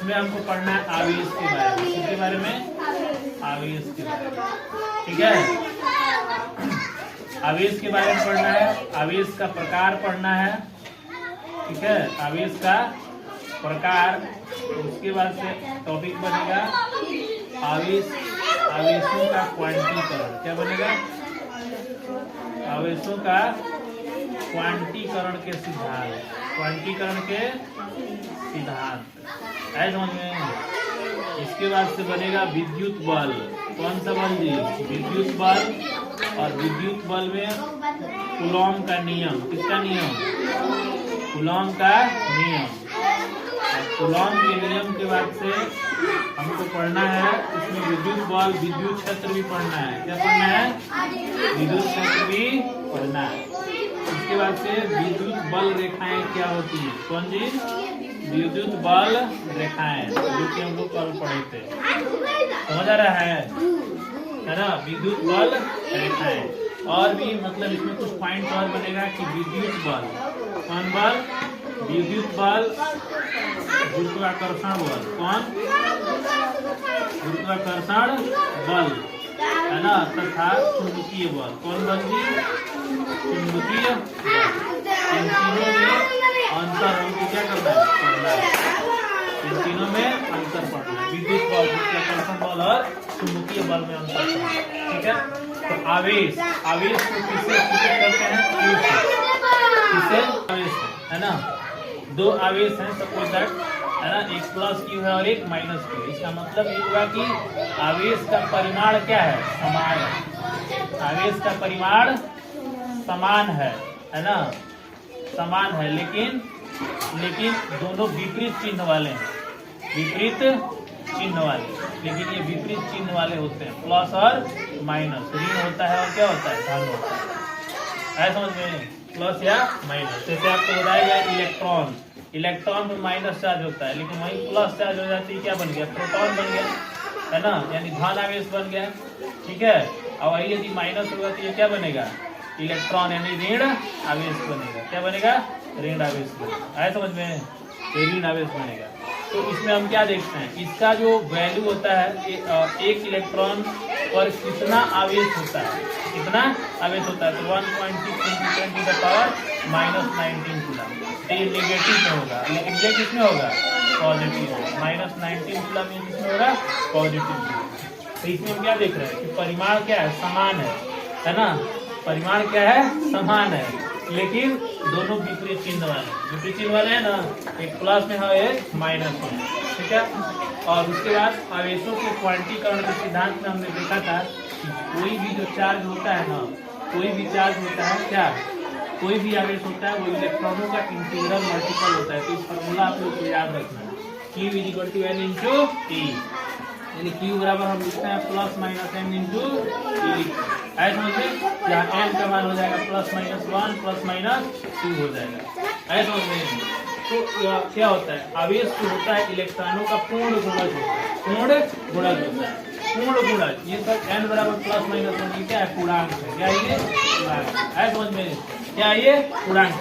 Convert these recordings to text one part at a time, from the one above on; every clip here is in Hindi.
इसमें हमको पढ़ना है आवेश के बारे में। किसके बारे में? आवेश के बारे में। ठीक है, आवेश के बारे में पढ़ना है, आवेश का प्रकार पढ़ना है। ठीक है, आवेश का प्रकार। उसके बाद से टॉपिक बनेगा आवेशों का क्वांटीकरण। क्या बनेगा? आवेशों का क्वांटीकरण के सिद्धांत। क्वांटीकरण के सिद्धांत है समझ में। इसके बाद से बनेगा विद्युत बल। कौन सा बल जी? विद्युत बल। और विद्युत बल में कूलॉम का नियम। किसका नियम? कूलॉम का नियम। कूलॉम के नियम के बाद से हमको पढ़ना है इसमें विद्युत बल, विद्युत क्षेत्र भी पढ़ना है। क्या पढ़ना है? विद्युत क्षेत्र भी पढ़ना है। इसके बाद से विद्युत बल रेखाएं क्या होती है? कौन जी? विद्युत बल रेखाएं, जो कि हम लोग कल पढ़े थे। समझ आ रहा है ना? विद्युत बल रेखाएं। और भी मतलब इसमें कुछ पॉइंट और बनेगा कि विद्युत बल, कौन बल? विद्युत बल, गुरुत्वाकर्षण बल। कौन? गुरुत्वाकर्षण बल है ना, तथा चुंबकीय बल। कौन बल जी? चुंबकीय बल। इन तीनों में अंतर हमको क्या करना है? पढ़ना है। इन तीनों में अंतर पढ़ना है। विद्युत बल, गुरुत्वाकर्षण बल और चुंबकीय बल में अंतर पढ़ना है। ठीक है, तो आवेश, आवेश को किससे सूचित करते हैं? Q से। किससे? आवेश है ना। दो आवेश हैं सपोज दैट, है ना, एक प्लस Q है और एक माइनस Q। इसका मतलब ये हुआ कि आवेश का परिमाण क्या है? समान है। आवेश का परिमाण समान है ना, समान है, लेकिन दोनों विपरीत चिन्ह वाले हैं। विपरीत चिन्ह वाले, लेकिन ये विपरीत चिन्ह वाले होते हैं। प्लस और माइनस, ऋण होता है और क्या होता है? धन होता है। समझ में? प्लस या माइनस। जैसे आपको बताया गया इलेक्ट्रॉन, इलेक्ट्रॉन में माइनस चार्ज होता है, लेकिन वहीं प्लस चार्ज हो जाती है, क्या बन गया? प्रोटॉन बन गया, है ना, यानी धन आवेश बन गया। ठीक है, और वही यदि माइनस होगा तो ये क्या बनेगा? इलेक्ट्रॉन, यानी ऋण आवेश बनेगा। क्या बनेगा? ऋण आवेश बनेगा। आया समझ में? ऋण आवेश बनेगा। तो इसमें हम क्या देखते हैं? इसका जो वैल्यू होता है, एक इलेक्ट्रॉन पर कितना आवेश होता है? कितना आवेश होता है? तो 1.6 × 10⁻⁻19 कूलम। ये नेगेटिव में होगा, लेकिन ये किसमें होगा? पॉजिटिव में। -19 कूलम ये किसमें होगा? पॉजिटिव में। तो इसमें हम क्या देख रहे हैं कि परिमाण क्या है? समान है ना। परिमाण क्या है? समान है, लेकिन दोनों विपरीत चिन्ह वाले। विपरीत चिन्ह वाले हैं ना, एक प्लस में है, एक माइनस में। ठीक है, और उसके बाद आवेशों के क्वांटीकरण के सिद्धांत में हमने देखा था कि कोई भी जो चार्ज होता है ना, कोई भी चार्ज होता है, क्या कोई भी आवेश होता है, वो इलेक्ट्रॉनों का इंटीग्रल मल्टीपल होता है। तो इस फॉर्मूला आप लोग को याद रखना है, Q = N × T, यानी Q बराबर हम लिखते हैं +-M × T। ऐसा मतलब जहाँ n का मान हो जाएगा +-1 +-2 हो जाएगा। ऐसा मतलब तो क्या होता है? आवेश जो होता है इलेक्ट्रॉनों का पूर्ण गुणज होता है। पूर्ण गुणज होता है, पूर्ण गुणज। ये सब n बराबर +-1 ये क्या है? पूर्णांक है। क्या ये? पूर्णांक। ऐसा समझ में? क्या ये? पूर्णांक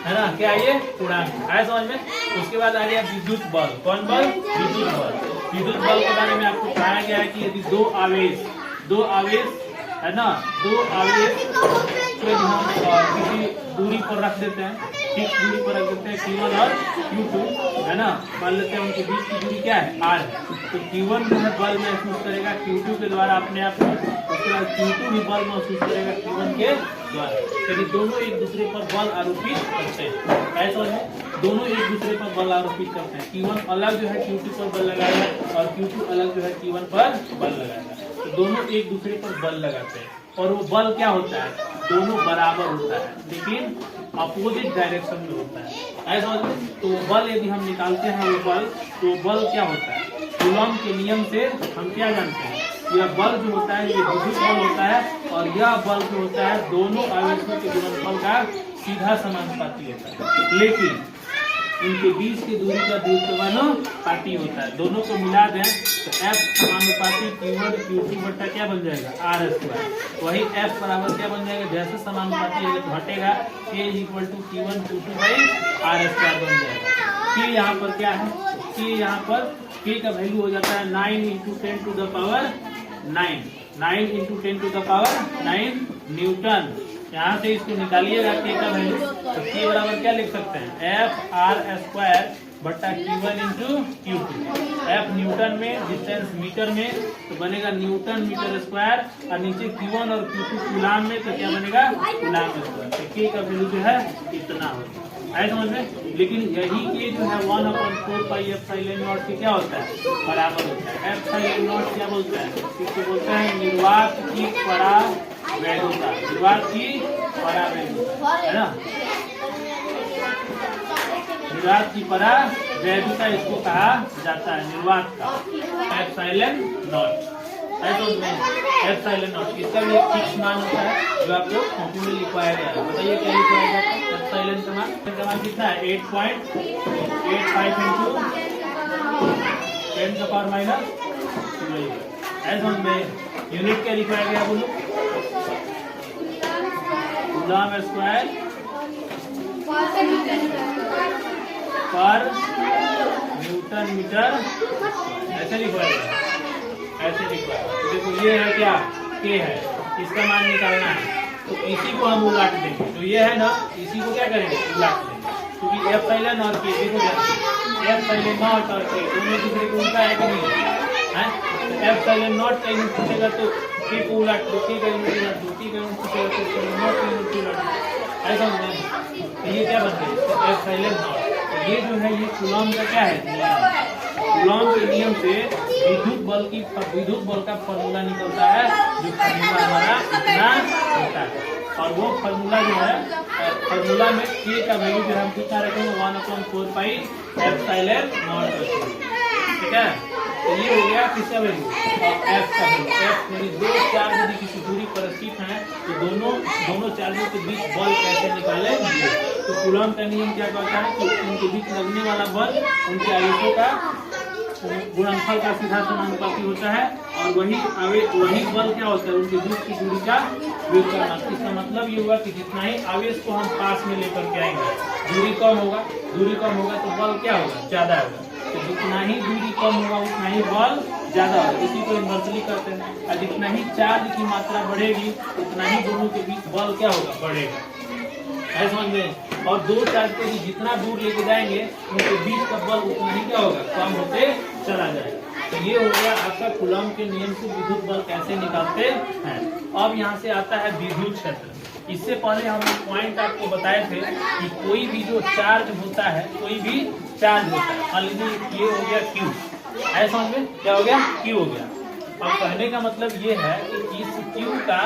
है ना। क्या ये? पूर्णांक। आया समझ में? उसके बाद आ गया विद्युत बल। कौन बल? विद्युत बल। विद्युत बल के बारे में आपको बताया गया है कि यदि दो आवेश है ना, दो आवेश को हम किसी दूरी पर रख देते हैं, ठीक दूरी पर रख देते हैं, Q1 और Q2 है ना, मान लेते हैं उनके बीच की दूरी क्या है? R है। तो Q1 जो है बल महसूस करेगा Q2 के द्वारा अपने आप में, उसके बाद Q2 भी बल महसूस करेगा Q1 के द्वारा। यदि दोनों एक दूसरे पर बल आरोपित करते हैं, ऐसा है, दोनों एक दूसरे पर बल आरोपित करते हैं। Q1 अलग जो है Q2 पर बल लगाएगा और Q2 अलग जो है Q1 पर बल लगाएगा। तो दोनों एक दूसरे पर बल लगाते हैं, और वो बल क्या होता है? दोनों बराबर होता है, लेकिन अपोजिट डायरेक्शन में होता है। ऐसा तो बल यदि हम निकालते हैं वो बल, तो बल क्या होता है? कूलॉम के नियम से हम क्या जानते हैं? यह बल जो होता है ये विद्युत बल होता है, और यह बल जो होता है दोनों आवेशों के गुणनफल का सीधा समानुपाती होता है। लेकिन इनके बीच की दूरी का व्युत्क्रमानुपाती होता है। दोनों को मिला दें तो F समानुपाती Q1 Q2 बट्टा क्या बन जाएगा R स्क्वायर। वही F बराबर क्या बन जाएगा, जैसे समानुपाती घटेगा K equal to Q1 Q2 by R square बन जाएगा। K यहाँ पर क्या है, K यहाँ पर K का वैल्यू हो जाता है 9 into 10 to the power 9, 9 into 10 to the power 9 newton. यहाँ से इसको निकालिएगा K का वैल्यू, तो K बराबर क्या लिख सकते हैं F R स्क्वायर बट्टा Q1 into Q2। F Newton में, डिस्टेंस मीटर में, तो बनेगा न्यूटन मीटर स्क्वायर, और नीचे Q1 और Q2 कूलाम में, तो क्या बनेगा कूलाम स्क्वायर। तो K का वैल्यू जो है इतना होगा, है समझ में। लेकिन यही K जो है 1/4 पाई एप्सिलॉन नॉट के क्या होता है बराबर होता है। एप्सिलॉन नॉट क्या बोलता है, इसको बोलते हैं निर्वात की परावैधता, निर्वात की परावैधता, है ना, निर्वात की परावैधता इसको कहा जाता है, निर्वात का एप्सिलॉन नॉट। एप्सिलॉन नॉट इसका भी एक फिक्स मान होता है जो आपको कॉपी में लिखवाया गया है। बताइए क्या लिखवाया गया है एप्सिलॉन का मान कितना है 8.85 इंटू 10 का पावर माइनस 12। ऐसा में यूनिट क्या लिखवाया गया बोलो, कूलम स्क्वायर पर न्यूटन मीटर, ऐसे लिखवाया गया, ऐसे लिखवाया। तो देखो ये है क्या K है, इसका मान निकालना है, तो इसी को हम उलट देंगे। तो ये है ना, इसी को क्या करेंगे उलट देंगे, क्योंकि एप्सिलॉन और K देखो एप्सिलॉन नॉट और K दोनों दूसरे को उल्टा है कि नहीं है। तो एप्सिलॉन नॉट का यूनिट पूछेगा तो K को उलट दो, K का यूनिट उलट दो, K का यूनिट पूछेगा तो एप्सिलॉन नॉट का यूनिट उलट दो, ऐसा नहीं। तो ये क्या बन गया एप्सिलॉन नॉट। ये जो है ये कूलम का क्या है, कूलम के नियम से विद्युत बल का फॉर्मूला निकलता है, जो फॉर्मूला हमारा इतना होता है। और वो फॉर्मूला जो है, फॉर्मूला में K का वैल्यू जो है हम कितना रखेंगे 1/4 पाई एप्सिलॉन नॉट, ठीक है। तो ये हो गया किसका वैल्यू, और F का वैल्यू। F यानी दो चार्ज यदि किसी दूरी पर स्थित हैं तो दोनों चार्जों के बीच बल कैसे निकालेंगे। तो कूलम का नियम क्या कहता है कि उनके बीच लगने वाला बल उनके आवेशों का गुणनफल का सीधा समानुपाती होता है, और वही बल क्या होता है उनके बीच की दूरी का व्युत्क्रम। इसका मतलब ये हुआ कि जितना ही आवेश को हम पास में लेकर के आएंगे, दूरी कम होगा तो बल क्या होगा ज्यादा होगा। तो जितना ही दूरी कम होगा उतना ही बल ज्यादा होगा, इसी को इन्वर्सली करते हैं। और जितना ही चार्ज की मात्रा बढ़ेगी उतना ही दोनों के बीच बल क्या होगा बढ़ेगा, है समझ में। और दो चार्ज को जितना दूर लेके जाएंगे उनके बीच का बल उतना ही क्या होगा कम होते चला जाएगा। तो ये हो गया आपका कूलम के नियम से विद्युत बल कैसे निकालते हैं। अब यहाँ से आता है विद्युत क्षेत्र। इससे पहले हम एक पॉइंट आपको बताए थे कि कोई भी जो चार्ज होता है, कोई भी चार्ज होता है, मान लीजिए ये हो गया Q, ऐसा समझ में क्या हो गया Q हो गया। अब कहने का मतलब ये है कि इस Q का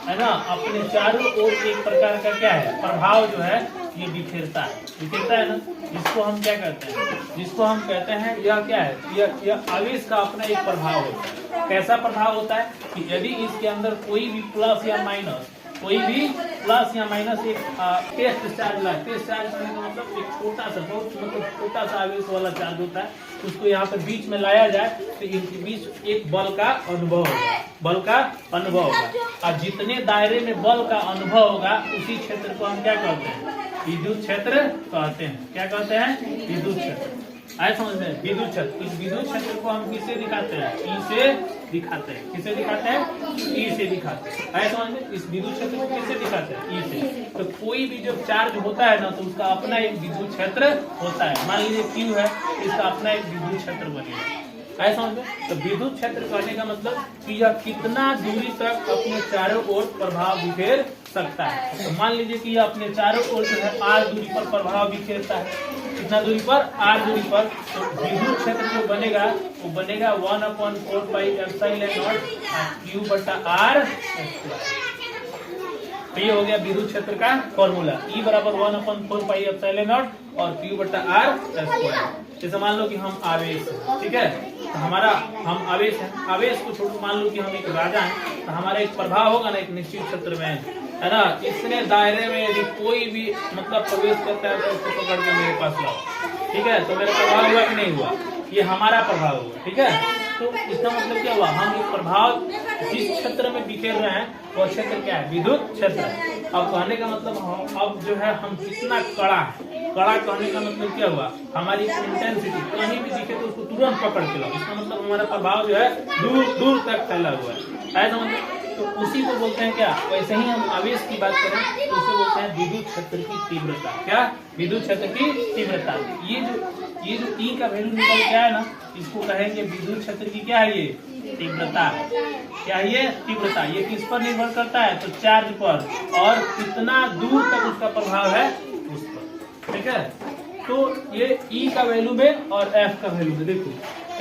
है ना अपने चारों ओर एक प्रकार का क्या है प्रभाव जो है ये बिखेरता है ना, जिसको हम क्या कहते हैं, जिसको हम कहते हैं यह क्या है, यह आवेश का अपना एक प्रभाव होता है। कैसा प्रभाव होता है कि यदि इसके अंदर कोई भी प्लस या माइनस एक टेस्ट चार्ज ला, टेस्ट चार्ज करने का मतलब एक छोटा सा आवेश वाला चार्ज होता है, उसको यहाँ पर बीच में लाया जाए तो इनके बीच एक बल का अनुभव होगा। और जितने दायरे में बल का अनुभव होगा उसी क्षेत्र को हम क्या कहते हैं विद्युत क्षेत्र कहते हैं। क्या कहते हैं विद्युत क्षेत्र, आए समझ में विद्युत क्षेत्र। इस विद्युत क्षेत्र को हम किससे दिखाते हैं, ई से दिखाते हैं। किससे दिखाते हैं, ई से दिखाते हैं। आए समझ में, इस विद्युत क्षेत्र को किससे दिखाते हैं, ई से। तो कोई भी जब चार्ज होता है ना तो उसका अपना एक विद्युत क्षेत्र होता है। मान लीजिए Q है, इसका अपना एक विद्युत क्षेत्र बनेगा, ऐसा समझ में। तो विद्युत क्षेत्र कहने का मतलब कि यह कितना दूरी तक अपने चारों ओर प्रभाव बिखेर सकता है। तो मान लीजिए कि यह अपने चारों ओर जो है r दूरी पर प्रभाव बिखेरता है। कितना दूरी पर, r दूरी पर। तो विद्युत क्षेत्र जो बनेगा वो बनेगा 1/4 पाई एप्सिलॉन नॉट Q बटा R। तो ये हो गया विद्युत क्षेत्र का फॉर्मूला, E बराबर 1/4 पाई एप्सिलॉन नॉट और Q बटा R स्क्वायर। जैसे मान लो कि हम आवेश है, ठीक है, तो हम आवेश है, आवेश को छोड़ मान लो कि हम एक राजा हैं, तो हमारा एक प्रभाव होगा ना एक निश्चित क्षेत्र में, है ना। इसने दायरे में यदि कोई भी मतलब प्रवेश करता है तो उसको पकड़ के मेरे पास लाओ, ठीक है, तो मेरा प्रभाव हुआ कि नहीं हुआ, ये हमारा प्रभाव हुआ। ठीक है, तो इसका मतलब क्या हुआ, हम एक प्रभाव जिस क्षेत्र में बिखेर रहे हैं वो क्षेत्र क्या है, विद्युत क्षेत्र है। अब कहने का मतलब अब जो है हम कितना कड़ा है, कड़ा कहने का मतलब क्या हुआ, हमारी इंटेंसिटी कहीं भी दिखे तो उसको तुरंत पकड़ के लाओ, इसका मतलब हमारा प्रभाव जो है दूर दूर तक फैला हुआ है, ऐसा मतलब। तो उसी को बोलते हैं क्या, वैसे ही हम आवेश की बात करें तो उसे बोलते हैं विद्युत क्षेत्र की तीव्रता। क्या, विद्युत क्षेत्र की तीव्रता। ये जो ई का वैल्यू निकल के आया ना, इसको कहेंगे विद्युत क्षेत्र की क्या है, ये तीव्रता। क्या है ये, तीव्रता। ये किस पर निर्भर करता है, तो चार्ज पर, और कितना दूर तक उसका प्रभाव है उस पर। ठीक है, तो ये ई का वैल्यू में और एफ का वैल्यू में देखो,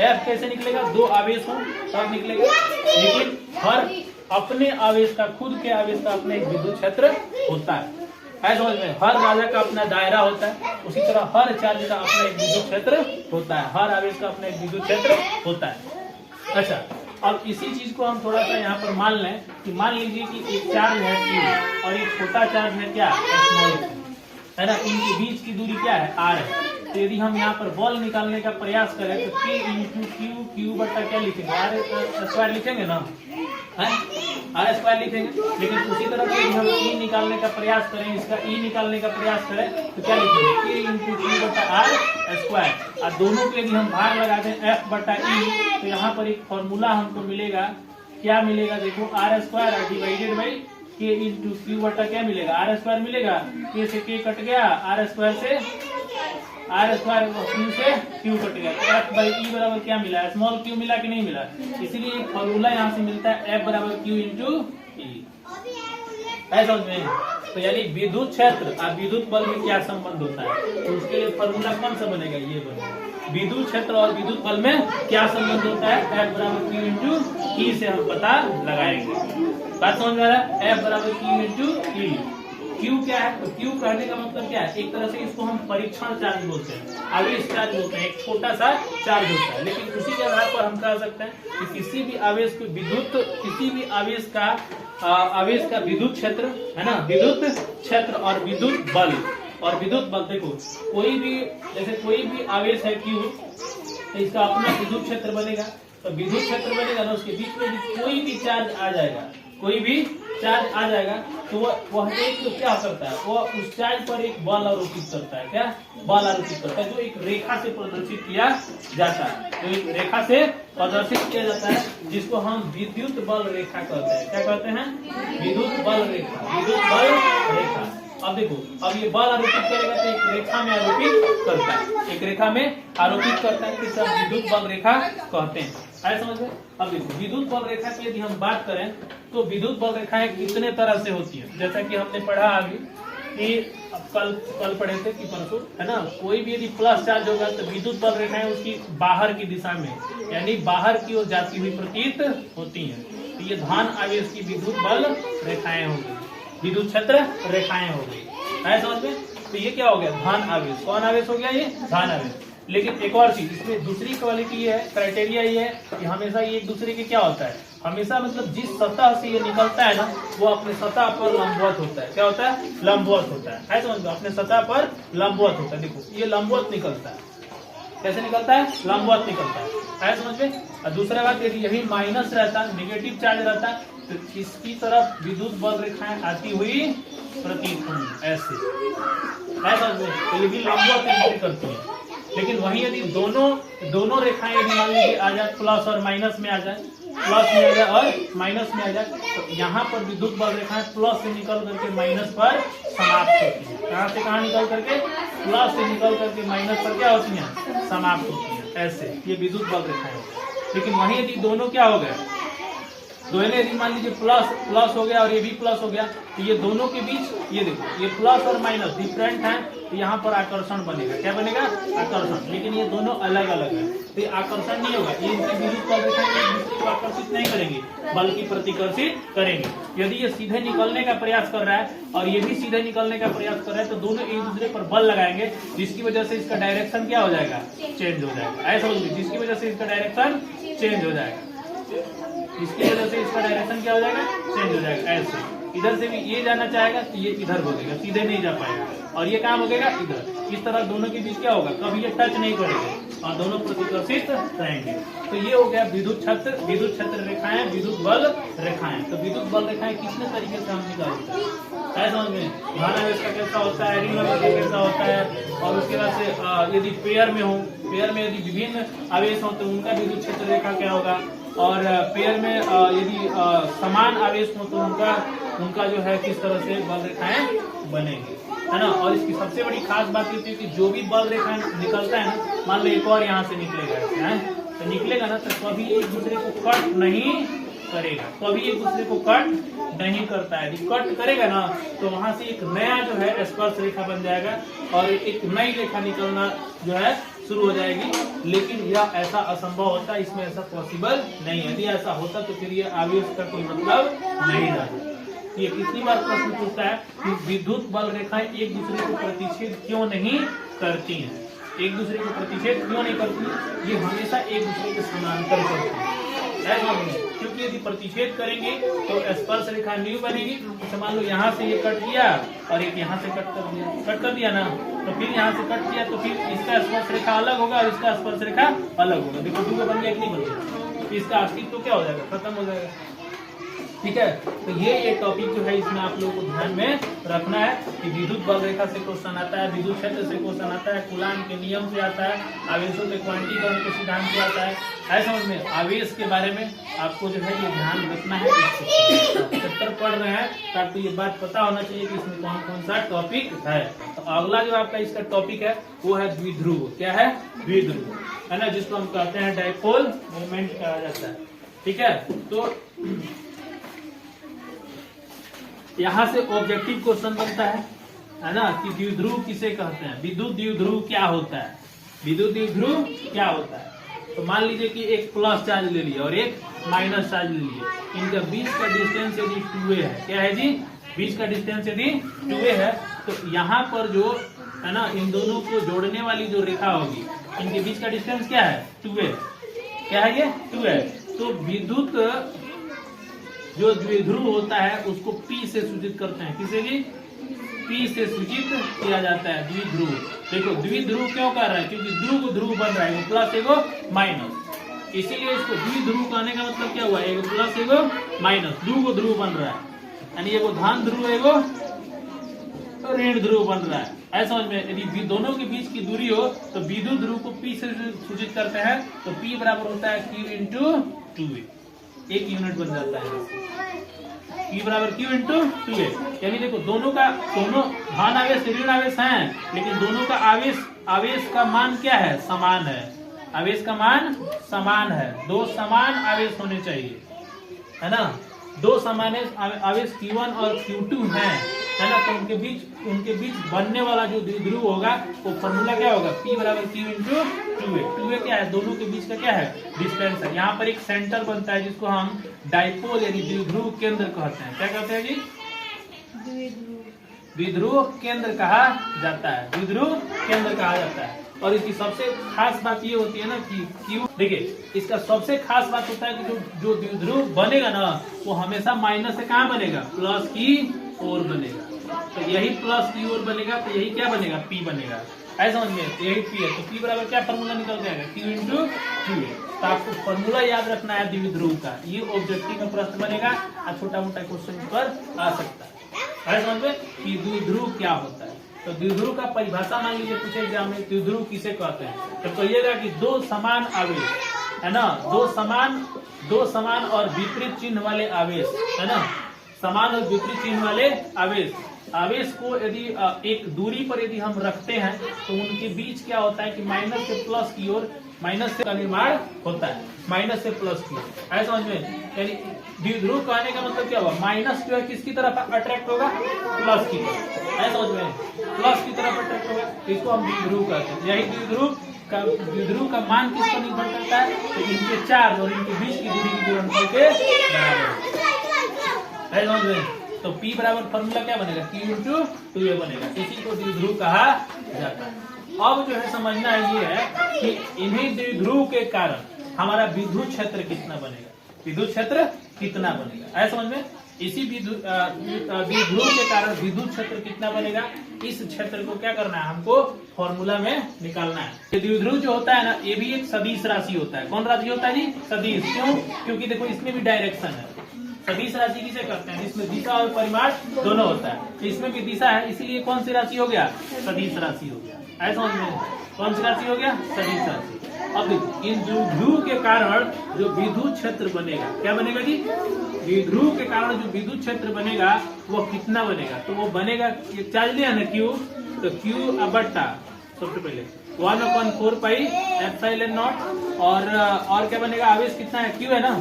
एफ कैसे निकलेगा, दो आवेश हो तब निकलेगा, लेकिन हर अपने आवेश का, खुद के आवेश का अपना एक विद्युत क्षेत्र होता है। समझ में, हर राजा का अपना दायरा होता है, उसी तरह हर चार्ज का अपना एक विद्युत क्षेत्र होता है, हर आवेश का अपना एक विद्युत क्षेत्र होता है। अच्छा, अब इसी चीज को हम थोड़ा सा यहाँ पर मान लें कि मान लीजिए कि एक चार्ज है Q और एक छोटा चार्ज है क्या, स्मॉल, है ना, इनके बीच की दूरी क्या है, R है। तो यदि हम यहाँ पर बल निकालने का प्रयास करें तो K इंटू क्यू, क्यू बट्टा क्या लिखेंगे, R स्क्वायर लिखेंगे ना, है R स्क्वायर लिखेंगे। लेकिन उसी तरह से हम E निकालने का प्रयास करें, इसका E निकालने का प्रयास करें तो क्या लिखेंगे, K इंटू क्यू बट्टा R स्क्वायर। और दोनों के यदि हम भाग लगा दें F बट्टा E तो यहाँ पर एक फॉर्मूला हमको मिलेगा, क्या मिलेगा, देखो R square divided by K into Q बट्टा क्या मिलेगा, R स्क्वायर मिलेगा, K से K कट गया, R स्क्वायर से R स्क्वायर, Q से Q कट गया, तो F बाई E बराबर क्या मिला, स्मॉल Q मिला कि नहीं मिला। इसलिए एक फॉर्मूला यहाँ से मिलता है F बराबर Q इंटू E। ऐसा समझ में, तो यानी विद्युत क्षेत्र और विद्युत बल में क्या संबंध होता है, तो उसके लिए फॉर्मूला कौन सा बनेगा, ये बनेगा। विद्युत क्षेत्र और विद्युत बल में क्या संबंध होता है, F बराबर Q इंटू E से हम पता लगाएंगे। बात समझ में आ रहा है, F बराबर Q इंटू E। Q क्या है, तो Q कहने का मतलब क्या है, एक तरह से इसको हम परीक्षण चार्ज बोलते हैं, आवेश चार्ज बोलते हैं, एक छोटा सा चार्ज होता है। लेकिन उसी के आधार पर हम कह सकते हैं कि किसी भी आवेश को विद्युत, किसी भी आवेश का विद्युत क्षेत्र है ना, विद्युत क्षेत्र और विद्युत बल, और विद्युत बल देखो, कोई भी, जैसे कोई भी आवेश है Q, तो इसका अपना विद्युत क्षेत्र बनेगा, तो विद्युत क्षेत्र बनेगा ना, उसके बीच में कोई भी चार्ज आ जाएगा, कोई भी चार्ज आ जाएगा तो वह एक तो क्या करता है, वह उस चार्ज पर एक बल आरोपित करता है, क्या बल आरोपित करता है, जो एक रेखा से प्रदर्शित किया जाता है, जो एक रेखा से प्रदर्शित किया जाता है, जिसको हम विद्युत बल रेखा कहते हैं। क्या कहते हैं, विद्युत बल रेखा, विद्युत बल रेखा। अब देखो, अब ये बल आरोपित करेगा तो एक रेखा में आरोपित करता है, एक रेखा में आरोपित करता है, कि सब विद्युत बल रेखा कहते हैं। आए समझ में। अब देखो, विद्युत बल रेखा की यदि हम बात करें तो विद्युत बल रेखाएं कितने तरह से होती है, जैसा कि हमने पढ़ा अभी कि कल पढ़े थे कि परसों, है ना, कोई भी यदि प्लस चार्ज होगा तो विद्युत बल रेखाएं उसकी बाहर की दिशा में, यानी बाहर की ओर जाती हुई प्रतीत होती हैं। तो ये धन आवेश की विद्युत बल रेखाएं हो गई, विद्युत क्षेत्र रेखाएं हो गई। है समझ में। तो ये क्या हो गया, धन आवेश। कौन आवेश हो गया, ये धन आवेश। लेकिन एक और चीज इसमें दूसरी क्वालिटी ये है, क्राइटेरिया ये है कि हमेशा ये एक दूसरे के क्या होता है, हमेशा मतलब जिस सतह से ये निकलता है ना, वो अपने सतह पर लंबवत होता है। क्या होता है, लंबवत होता है। समझ लो, अपने सतह पर लंबवत होता है। देखो ये लंबवत निकलता है, कैसे निकलता है, लंबवत निकलता है। समझ में। और दूसरा बात, यदि यही माइनस रहता, नेगेटिव चार्ज रहता, तो इसकी तरफ विद्युत बल रेखाएं आती हुई प्रतीत होंगी, ऐसे। समझ में। तो ये भी लंबवत एंट्री करती है। लेकिन वहीं यदि दोनों रेखाएं यदि मान लीजिए आ जाए, प्लस और माइनस में आ जाए, प्लस में आ जाए और माइनस में आ जाए, तो यहाँ पर विद्युत बल रेखाएं प्लस से निकल करके माइनस पर समाप्त होती है। कहाँ से कहाँ निकल करके, प्लस से निकल करके माइनस पर क्या होती है, समाप्त होती है। ऐसे ये विद्युत बल रेखाएं होती है। लेकिन वहीं यदि दोनों क्या हो गए, दोनों यदि मान लीजिए प्लस हो गया और ये भी प्लस हो गया, तो ये दोनों के बीच, ये देखो, ये प्लस और माइनस डिफरेंट है, तो यहाँ पर आकर्षण बनेगा। क्या बनेगा, आकर्षण। लेकिन ये दोनों अलग अलग है, तो ये आकर्षण नहीं होगा। ये इनकी विद्युत बल रेखाएं एक दूसरे को आकर्षित नहीं करेंगी, बल्कि प्रतिकर्षित करेंगे। यदि ये सीधे निकलने का प्रयास कर रहा है और ये भी सीधे निकलने का प्रयास कर रहा है, तो दोनों एक दूसरे पर बल लगाएंगे, जिसकी वजह से इसका डायरेक्शन क्या हो जाएगा, चेंज हो जाएगा। ऐसा बोलिए, जिसकी वजह से इसका डायरेक्शन चेंज हो जाएगा, इसकी वजह से इसका डायरेक्शन क्या हो जाएगा, चेंज हो जाएगा। ऐसे इधर से भी ये जाना चाहेगा तो ये इधर भोगेगा, सीधे नहीं जा पाएगा, और ये कहाँ भोगेगा इधर। इस तरह दोनों के बीच क्या होगा, कभी ये टच नहीं करेंगे और दोनों प्रतिकर्षित रहेंगे। तो ये हो गया विद्युत क्षेत्र रेखाएं, विद्युत बल रेखाएं। तो विद्युत बल रेखाएं कितने तरीके से हम निकालते हैं, समझ में, धनावेश का कैसा होता है, ऋणावेश का कैसा होता है, और उसके बाद से यदि पेयर में हो, पेयर में यदि विभिन्न आवेश हो तो उनका विद्युत क्षेत्र रेखा क्या होगा, और पेयर में यदि समान आवेश हो तो उनका जो है किस तरह से बल रेखाएं बनेंगी, है ना। और इसकी सबसे बड़ी खास बात ये थी कि जो भी बल रेखा निकलता है ना, मान लो एक और यहाँ से निकलेगा है, तो निकलेगा ना तो कभी एक दूसरे को कट नहीं करेगा, कभी एक दूसरे को कट नहीं करता है। यदि कट करेगा ना तो वहां से एक नया जो है स्पर्श रेखा बन जाएगा और एक नई रेखा निकलना जो है शुरू हो जाएगी। लेकिन यह ऐसा असंभव होता है, इसमें ऐसा पॉसिबल नहीं है। यदि ऐसा होता तो फिर ये आवेश का कोई मतलब नहीं रहता। ये कितनी बार प्रश्न पूछता है कि विद्युत बल रेखाएं एक दूसरे को प्रतिच्छेद क्यों नहीं करती हैं, एक दूसरे को प्रतिच्छेद क्यों नहीं करती, ये हमेशा एक दूसरे के समांतर करती है, क्योंकि यदि प्रतिच्छेद करेंगे तो स्पर्श रेखा न्यू बनेगी। तो मान लो यहाँ से ये कट किया और एक यहाँ से कट कर दिया ना, तो फिर यहाँ से कट किया तो फिर इसका स्पर्श रेखा अलग होगा और इसका स्पर्श रेखा अलग होगा। देखो दो बन गया कि नहीं बन गया, इसका अस्तित्व तो क्या हो जाएगा, खत्म हो जाएगा। ठीक है, तो ये टॉपिक जो है इसमें आप लोगों को ध्यान में रखना है कि विद्युत बल रेखा से क्वेश्चन आता है, विद्युत क्षेत्र से क्वेश्चन आता है, कूलाम के नियम से आता है, आवेशों के क्वांटीकरण के सिद्धांत से आता है समझ में। आवेश के बारे में आपको जो है ये ध्यान रखना है, चैप्टर पढ़ रहे हैं तो आपको ये बात पता होना चाहिए कि इसमें कौन कौन सा टॉपिक है। तो अगला जो आपका इसका टॉपिक है वो है द्विध्रुव। क्या है, द्विध्रुव, है ना, जिसको हम कहते हैं डाइपोल मोमेंट कहा जाता है। ठीक है, तो यहाँ से ऑब्जेक्टिव क्वेश्चन बनता है ना, कि द्विध्रुव किसे कहते हैं, विद्युत द्विध्रुव क्या होता है, विद्युत द्विध्रुव क्या होता है। तो मान लीजिए कि एक प्लस चार्ज ले लिया और एक माइनस चार्ज ले लिया, इनका बीच का डिस्टेंस यदि 2a है, क्या है जी, बीच का डिस्टेंस यदि 2a है, तो यहाँ पर जो है ना इन दोनों को जोड़ने वाली जो रेखा होगी, इनके बीच का डिस्टेंस क्या है, 2a, क्या है ये 2a। तो विद्युत जो द्विध्रुव होता है उसको P से सूचित करते हैं, किसे जी, P से सूचित किया जाता है द्विध्रुव। देखो द्विध्रुव क्यों कर रहा है, क्योंकि ध्रुव को ध्रुव बन रहा है, एगो प्लस एगो माइनस, इसीलिए इसको द्विध्रुव कहने का मतलब क्या हुआ, एगो प्लस एगो माइनस, ध्रुव को ध्रुव बन रहा है, यानी एगो धन ध्रुव एगो ऋण ध्रुव बन रहा है। ऐसा समझ में, यदि दोनों के बीच की दूरी हो तो विद्युत ध्रुव को P से सूचित करते हैं, तो P बराबर होता है Q इंटू 2a, एक यूनिट बन जाता है, Q बराबर Q इंटू 2a। यानी देखो दोनों धन आवेश ऋण आवेश हैं, लेकिन दोनों का आवेश का मान क्या है, समान है, आवेश का मान समान है, दो समान आवेश होने चाहिए, है ना, दो समान आवेश Q1 और Q2 है ना, तो उनके बीच बनने वाला जो द्विध्रुव होगा वो फॉर्मूला क्या होगा, P बराबर Q इंटू 2a। 2a क्या है, दोनों के बीच का क्या है, डिस्टेंस है। यहाँ पर एक सेंटर बनता है जिसको हम डाइपोल यानी द्विध्रुव केंद्र कहते हैं। क्या कहते हैं जी, द्विध्रुव केंद्र कहा जाता है, द्विध्रुव केंद्र कहा जाता है। और इसकी सबसे खास बात ये होती है ना कि Q, देखिए इसका सबसे खास बात होता है कि जो द्विध्रुव बनेगा ना वो हमेशा माइनस से कहाँ बनेगा, प्लस की ओर बनेगा। तो यही प्लस की ओर बनेगा तो यही क्या बनेगा, P बनेगा, ऐसा समझ में, यही P है। तो P बराबर क्या फॉर्मूला निकल जाएगा, Q इंटू 2a। तो आपको फॉर्मूला याद रखना है द्विध्रुव का, ये ऑब्जेक्टिव में प्रश्न बनेगा और छोटा मोटा क्वेश्चन पर आ सकता है, ऐसा समझ में कि द्विध्रुव क्या होता है। तो द्विध्रुव का परिभाषा मान लीजिए पूछे एग्जाम में, द्विध्रुव किसे कहते हैं, तो कहिएगा कि दो समान आवेश, है ना, दो समान और विपरीत चिन्ह वाले आवेश, है ना, समान और विपरीत चिन्ह वाले आवेश को यदि एक दूरी पर यदि हम रखते हैं तो उनके बीच क्या होता है कि माइनस से प्लस की ओर, माइनस से का निर्माण होता है, माइनस से प्लस की, ऐसा समझ में। यानी द्विध्रुव कहने का मतलब क्या हुआ, माइनस जो है किसकी तरफ अट्रैक्ट होगा, प्लस की तरफ, ऐसा समझ में, प्लस की तरफ अट्रैक्ट होगा, इसको हम द्विध्रुव कहते हैं। यही द्विध्रुव का मान किस पर निर्भर करता है, तो इनके चार्ज और इनके बीच की दूरी की गुणनफल के बराबर, ऐसा समझ में। तो P बराबर फॉर्मूला क्या बनेगा, Q इंटू 2a बनेगा, इसी को द्विध्रुव कहा जाता है। अब जो है समझना ये है कि इन्हीं द्विध्रुव के कारण हमारा विद्युत क्षेत्र कितना बनेगा, विद्युत क्षेत्र कितना बनेगा, ऐसा समझ में। इसी द्विध्रुव के कारण विद्युत क्षेत्र कितना बनेगा, इस क्षेत्र को क्या करना है हमको फॉर्मूला में निकालना है। ये द्विध्रुव जो होता है ना, ये भी एक सदिश राशि होता है। कौन राशि होता है जी, सदिश। क्यों, क्योंकि देखो इसमें भी डायरेक्शन है। सदिश राशि किसे करते हैं, जिसमें दिशा और परिमाण दोनों होता है। तो इसमें भी दिशा है, इसीलिए कौन सी राशि हो गया, सदिश राशि हो गया। ऐसा समझ में, कौन सी राशि हो गया, सदिश राशि। अब देखो इन द्विध्रुव के कारण जो विद्युत क्षेत्र बनेगा, क्या बनेगा जी, द्विध्रुव के कारण जो विद्युत क्षेत्र बनेगा वो कितना बनेगा, तो वो बनेगा, ये चार्ज लिया ना क्यू, तो क्यू बट्टा सबसे पहले 1/4 पाई एप्सिलॉन नॉट, और क्या बनेगा, आवेश कितना है, क्यू है ना,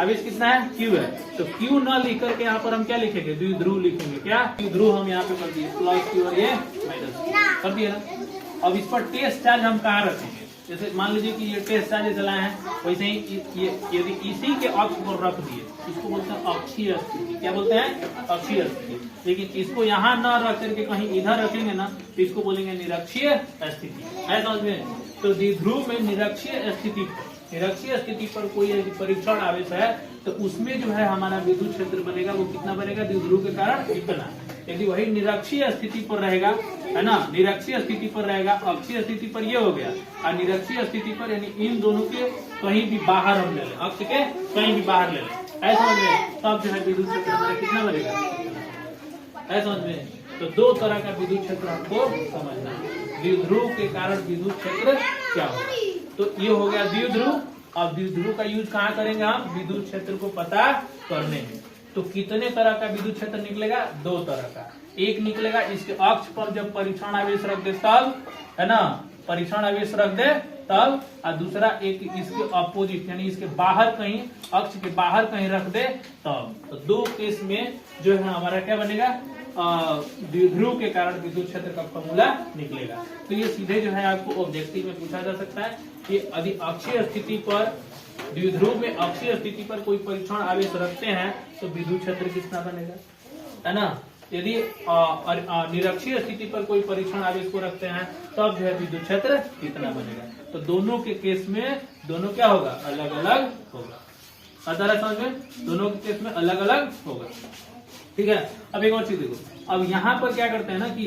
आवेश कितना है, क्यू है। तो क्यू न लिख करके यहाँ पर हम क्या लिखेंगे, द्विध्रुव लिखेंगे। क्या, द्विध्रुव हम यहाँ पे कर दिए, प्लस क्यू और ये माइनस कर दिए ना। अब इस पर टेस्ट चार्ज हम कहाँ रखेंगे, जैसे मान लीजिए कि ये टेस्ट चार्ज चलाए हैं, वैसे ही ये यदि इसी के अक्ष पर रख दिए, इसको बोलते हैं अक्षीय स्थिति। क्या बोलते हैं, अक्षीय स्थिति। लेकिन इसको यहाँ न रख करके कहीं इधर रखेंगे ना, तो इसको बोलेंगे निरक्षीय स्थिति। है समझ में। तो द्विध्रुव में निरक्षीय स्थिति पर कोई यदि परीक्षण आवेश है तो उसमें जो है हमारा विद्युत क्षेत्र बनेगा, वो कितना बनेगा, द्विध्रुव के कारण इतना। यदि वही निरक्षीय स्थिति पर रहेगा, है ना, निरक्षीय स्थिति पर रहेगा, अक्षीय स्थिति पर ये हो गया, और निरक्षीय स्थिति पर यानी इन दोनों के कहीं भी बाहर हम ले लें, अक्ष के कहीं भी बाहर ले लें, ऐसा समझ में, तब जो है विद्युत क्षेत्र हमारा कितना बनेगा, ऐसा समझ में। तो दो तरह का विद्युत क्षेत्र हमको समझना है। द्विध्रुव के कारण विद्युत क्षेत्र क्या होगा, तो ये हो गया द्विध्रुव। अब द्विध्रुव का यूज कहाँ करेंगे हम, विद्युत क्षेत्र को पता करने में। तो कितने तरह का विद्युत क्षेत्र निकलेगा, दो तरह का। एक निकलेगा इसके अक्ष पर जब परीक्षण आवेश रख दे तब, है ना, परीक्षण आवेश रख दे तब, और दूसरा एक इसके अपोजिट यानी इसके बाहर कहीं, अक्ष के बाहर कहीं रख दे तब। तो दो केस में जो है हमारा क्या बनेगा, द्विध्रुव के कारण विद्युत क्षेत्र का फॉर्मूला निकलेगा। तो ये सीधे जो है आपको ऑब्जेक्टिव में पूछा जा सकता है कि यदि अक्षीय स्थिति पर, द्विध्रुव में अक्षीय स्थिति पर कोई परीक्षण आवेश रखते हैं तो विद्युत क्षेत्र कितना बनेगा, है ना। यदि निरक्षीय स्थिति पर कोई परीक्षण आवेश को रखते हैं तब जो है विद्युत क्षेत्र कितना बनेगा। तो दोनों के केस में दोनों क्या होगा, अलग अलग होगा। समझ में, दोनों के केस में अलग अलग होगा। ठीक है। अब एक और चीज देखो, अब यहाँ पर क्या करते हैं ना कि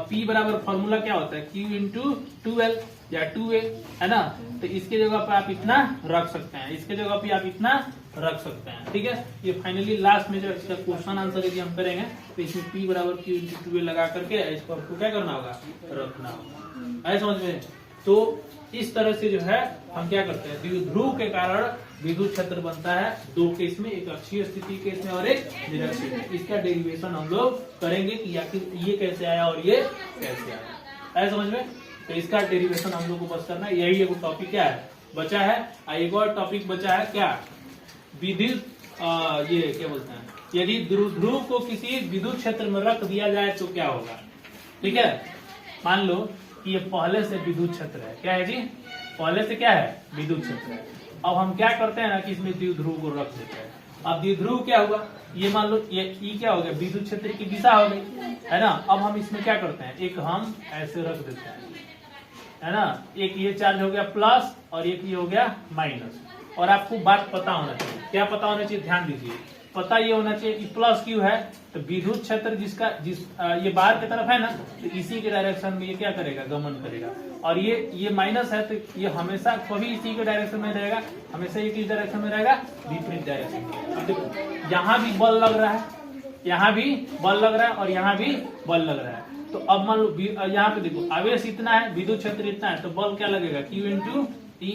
P बराबर फॉर्मूला क्या होता है, Q इंटू 2L या 2A, है ना। तो इसके जगह पर आप इतना रख सकते हैं, इसके जगह पे आप इतना रख सकते हैं। ठीक है। ये फाइनली लास्ट में जो इसका क्वेश्चन आंसर यदि हम करेंगे तो इसमें P बराबर Q इंटू 2A लगा करके इसको आपको क्या करना होगा, रखना होगा। है समझ में। तो इस तरह से जो है हम क्या करते हैं, द्विध्रुव के कारण विद्युत क्षेत्र बनता है दो केस में, एक अक्षीय स्थिति केस में और एक निरक्षीय। इसका डेरिवेशन हम लोग करेंगे कि आखिर ये कैसे आया और ये कैसे आया, है समझ में। तो इसका डेरिवेशन हम लोग को बस करना है। यही एक टॉपिक क्या है बचा है, एक और टॉपिक बचा है क्या, विद्युत ये क्या बोलते हैं, यदि द्विध्रुव को किसी विद्युत क्षेत्र में रख दिया जाए तो क्या होगा। ठीक है। मान लो कि ये पहले से विद्युत क्षेत्र है, क्या है जी, पहले से क्या है, विद्युत क्षेत्र है। अब हम क्या करते हैं ना कि इसमें द्विध्रुव को रख देते हैं। अब द्विध्रुव क्या हुआ, ये मान लो ये क्या हो गया, विद्युत क्षेत्र की दिशा हो गई, है ना। अब हम इसमें क्या करते हैं, एक हम ऐसे रख देते हैं, है ना। एक ये चार्ज हो गया प्लस और एक ये हो गया माइनस। और आपको बात पता होना चाहिए, क्या पता होना चाहिए, ध्यान दीजिए। पता ये होना चाहिए कि प्लस क्यू है तो विद्युत क्षेत्र जिसका ये बाहर की तरफ है ना, तो इसी के डायरेक्शन में ये क्या करेगा, गमन करेगा। और ये माइनस है तो ये हमेशा कभी इसी के डायरेक्शन में रहेगा, हमेशा ये किस डायरेक्शन में रहेगा, विपरीत डायरेक्शन में। अब देखो यहाँ भी बल लग रहा है, यहाँ भी बल लग रहा है और यहाँ भी बल लग रहा है। तो अब मान लो यहाँ पे देखो आवेश इतना है, विद्युत क्षेत्र इतना है, तो बल क्या लगेगा, Q इंटू T।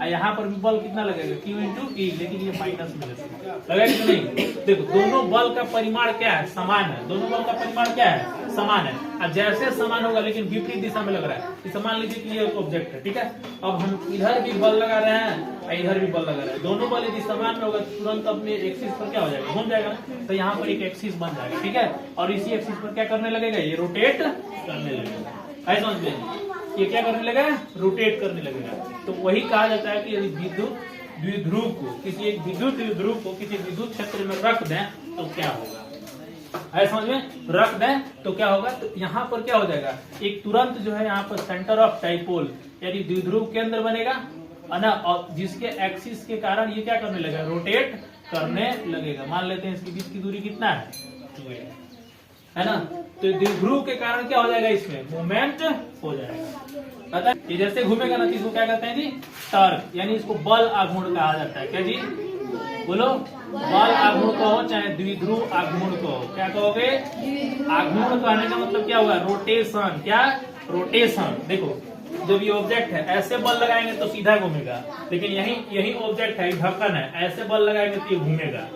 यहाँ पर भी बल कितना लगेगा, Q इंटू E, लेकिन ये माइनस में लगेगा कि नहीं। देखो दोनों बल का परिमाण क्या है, समान है, दोनों बल का परिमाण क्या है, समान है। अब जैसे समान होगा लेकिन विपरीत दिशा में लग रहा है, इसे मान लीजिए कि ये ऑब्जेक्ट है, ठीक है। अब हम इधर भी बल लगा रहे हैं और इधर भी बल लगा रहे हैं, दोनों बल यदि समान में होगा तुरंत अपने एक्सिस पर क्या हो जाएगा, घूम जाएगा। तो यहाँ पर एक एक्सिस बन जाएगा, ठीक है। और इसी एक्सिस पर क्या करने लगेगा, ये रोटेट करने लगेगा। ऐसा समझ में, ये क्या करने लगेगा, रोटेट करने लगेगा। तो वही कहा जाता है कि यदि विद्युत द्विध्रुव को, किसी एक विद्युत द्विध्रुव को किसी विद्युत क्षेत्र में रख दें तो क्या होगा, है समझ में, रख दें तो क्या होगा। तो यहाँ पर क्या हो जाएगा, एक तुरंत जो है यहाँ पर सेंटर ऑफ डाइपोल यानी द्विध्रुव केंद्र बनेगा, है ना। और जिसके एक्सिस के कारण ये क्या करने लगेगा, रोटेट करने लगेगा। मान लेते हैं इसके बीच की दूरी कितना है, 2a है ना। तो द्विध्रुव के कारण क्या हो जाएगा, इसमें मूवमेंट हो जाएगा। पता है ये जैसे घूमेगा ना, तो इसको क्या कहते हैं जी, टॉर्क, यानी इसको बल आघूर्ण कहा जाता है। क्या जी बोलो, बल आघूर्ण कहो चाहे द्विध्रुव आघूर्ण कहो, क्या कहोगे, आघूर्ण कहने का मतलब क्या हुआ, रोटेशन। क्या, रोटेशन। देखो जब ये ऑब्जेक्ट है ऐसे बल लगाएंगे तो सीधा घूमेगा, लेकिन यही ऑब्जेक्ट है, ढक्कन है, ऐसे बल लगाएंगे तो ये घूमेगा।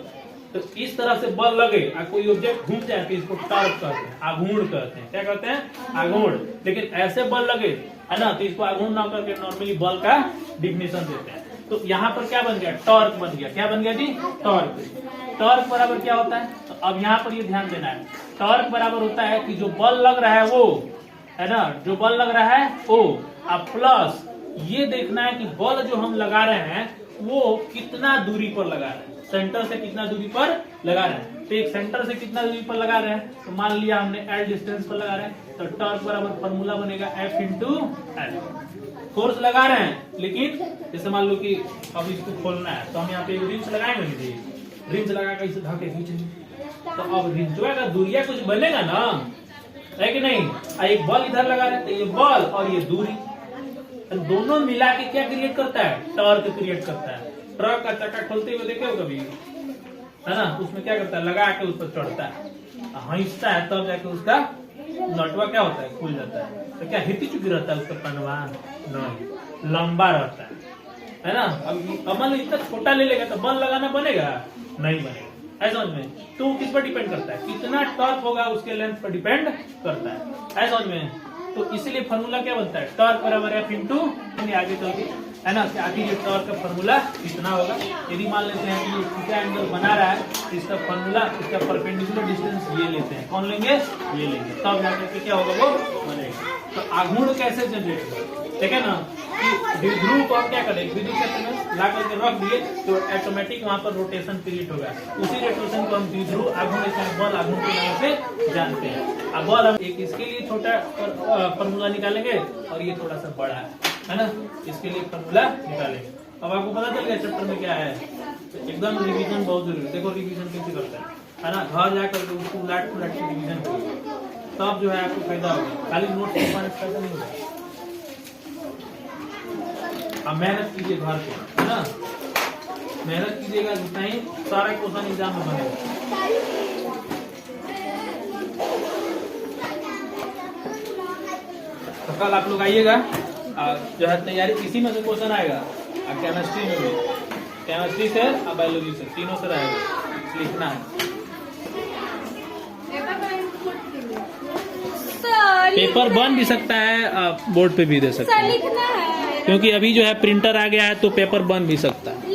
तो इस तरह से बल लगे और कोई ऑब्जेक्ट घूम जाए तो इसको टॉर्क कहते हैं, आघूर्ण कहते हैं। क्या कहते हैं, आघूर्ण। लेकिन ऐसे बल लगे है ना, तो इसको आघूर्ण ना करके नॉर्मली बल का डिफिनेशन देते हैं। तो यहाँ पर क्या बन गया, टॉर्क बन गया। क्या बन गया जी, टॉर्क। टॉर्क बराबर क्या होता है, तो अब यहाँ पर ये ध्यान देना है, टॉर्क बराबर होता है कि जो बल लग रहा है वो है ना, जो बल लग रहा है वो, अब प्लस ये देखना है कि बल जो हम लगा रहे हैं वो कितना दूरी पर लगा रहे हैं, सेंटर से कितना दूरी पर लगा रहे हैं। तो एक सेंटर से कितना दूरी पर लगा रहे हैं, तो मान लिया हमने L डिस्टेंस पर लगा रहे हैं, तो टॉर्क बराबर फॉर्मूला बनेगा F इंटू L। फोर्स लगा रहे हैं, लेकिन जैसे मान लो कि अब इसको खोलना है तो हम यहाँ पे रिंच लगाएंगे, रिंच लगा कर इसे ढके खींचेंगे, तो अब रिंचवा का दूरिया कुछ बनेगा ना, है कि नहीं। एक बल इधर लगा रहे हैं, तो ये बल और ये दूरी दोनों मिला के क्या क्रिएट करता है, टॉर्क क्रिएट करता है। ट्रक का चक्का खोलते हुए देखे हो कभी, है ना, उसमें क्या करता है, लगा के उस पर चढ़ता है, हिंचता है, तब जाके उसका नटवा क्या होता है, खुल जाता है। तो क्या हिटी चुकी रहता है उसका पनवा, नहीं, लंबा रहता है ना। अब मान लो इतना छोटा ले लेगा तो बल लगाना बनेगा, नहीं बनेगा। ऐसा समझ में, तो किस पर डिपेंड करता है, कितना टॉर्क होगा उसके लेंथ पर डिपेंड करता है। ऐसा समझ में, तो इसलिए फॉर्मूला क्या बनता है, टॉर्क बराबर F इंटू, आगे चल के है ना, आगे ये टॉर्क का फॉर्मूला कितना होगा। यदि मान लेते हैं कि ये थीटा एंगल बना रहा है, तो इसका फॉर्मूला, इसका परपेंडिकुलर डिस्टेंस ये लेते हैं, कौन लेंगे, ये लेंगे, तब जाकर के क्या होगा वो बनेगा। तो आघूर्ण कैसे जनरेट होगा, ठीक है ना, कि द्विध्रुव को हम क्या करें, विद्युत क्षेत्र में ला करके रख दिए तो ऑटोमेटिक वहां पर रोटेशन क्रिएट होगा। उसी रोटेशन को हम द्विध्रुव आघूर्ण बल आघूर्ण के नाम से जानते हैं। अब बल हम एक इसके लिए छोटा फॉर्मूला निकालेंगे और ये थोड़ा सा बड़ा है ना, इसके लिए फॉर्मूला निकालेंगे। अब आपको पता चल गया चैप्टर में क्या है, तो एकदम रिवीजन बहुत जरूरी है। देखो रिवीजन कैसे करता है ना, घर जाकर के उसको उलट पुलट के रिवीजन करिए, तब जो है आपको फायदा होगा। खाली नोट लिखवाने से फायदा नहीं होगा। अब मेहनत कीजिए घर पे, है ना, मेहनत कीजिएगा जितना ही सारा क्वेश्चन एग्जाम में बनेगा। तो कल आप लोग आइएगा, जो है तैयारी इसी में से क्वेश्चन आएगा, केमिस्ट्री में भी, केमिस्ट्री से और बायोलॉजी से, तीनों से रहेगा, लिखना है। पेपर बन भी सकता है, बोर्ड पे भी दे सकते हैं, क्योंकि अभी जो है प्रिंटर आ गया है तो पेपर बन भी सकता है।